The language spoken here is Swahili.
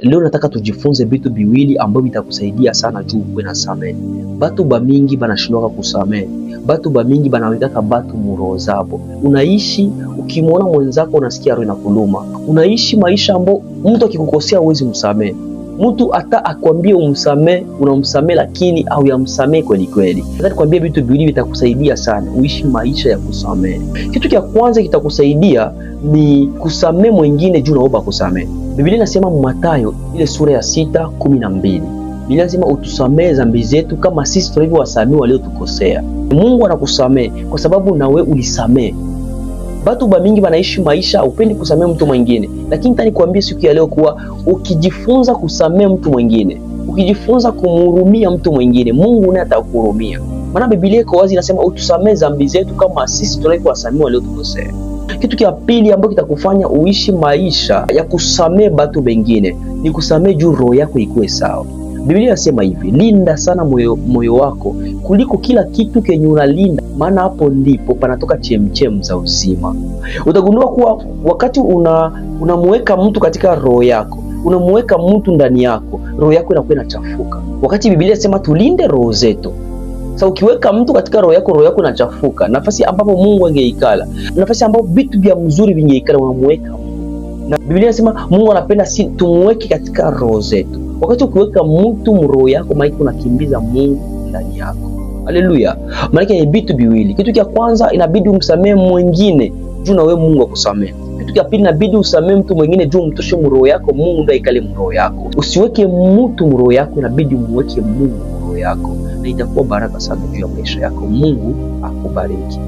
Leo nataka tujifunze vitu viwili ambavyo vitakusaidia sana juu uwe na samehe. Batu bamingi banashindwa kusamehe. Batu bamingi banawekaka batu muroho zabo. Unaishi ukimwona mwenzako unasikia roho inakuluma. Unaishi maisha ambayo mtu akikukosea huwezi msamehe. Mtu hata akwambie umsamehe, unamsamehe lakini au yamsamehe kweli kweli. Nataka nikwambie vitu viwili vitakusaidia sana uishi maisha ya kusamehe. Kitu cha kwanza kitakusaidia ni kusamehe mwingine juu naomba kusamehe. Biblia inasema Mathayo ile sura ya 6:12. Biblia inasema utusamehe dhambi zetu kama sisi tulivyowasamehe waliotukosea. Mungu anakusamehe kwa sababu na wewe ulisamehe. Batu bamingi banaishi maisha upendi kusamehe mtu mwingine, lakini tani kuambia siku ya leo kuwa ukijifunza kusamehe mtu mwingine, ukijifunza kumhurumia mtu mwingine, Mungu naye atakuhurumia. Maana Biblia iko wazi inasema utusamehe dhambi zetu kama sisi tulivyowasamehe waliotukosea. Kitu cha pili ambacho kitakufanya uishi maisha ya kusamehe batu bengine ni kusamehe juu roho yako ikuwe sawa. Biblia inasema hivi, linda sana moyo wako kuliko kila kitu kenye unalinda, maana hapo ndipo panatoka chemchem za uzima. Utagundua kuwa wakati unamuweka mtu katika roho yako, unamuweka mtu ndani yako, roho yako inakuwa inachafuka. Wakati Biblia inasema tulinde roho zetu. Sasa ukiweka mtu katika roho yako inachafuka. Nafasi ambapo Mungu angeikala, nafasi ambapo vitu vya mzuri vingeikala, unamuweka. Na Biblia inasema Mungu anapenda si tumuweke katika roho zetu. Wakati ukiweka mtu roho yako, maana unakimbiza Mungu ndani yako. Haleluya. Maana ni vitu viwili. Kitu cha kwanza inabidi umsamehe mwingine juu na wewe Mungu akusamehe. Kitu cha pili inabidi usamehe mtu mwingine juu mtoshe roho yako, Mungu ndiye ikale roho yako. Usiweke mtu roho yako, inabidi umweke Mungu roho yako. Na itakuwa baraka sana juu ya maisha yako. Mungu akubariki.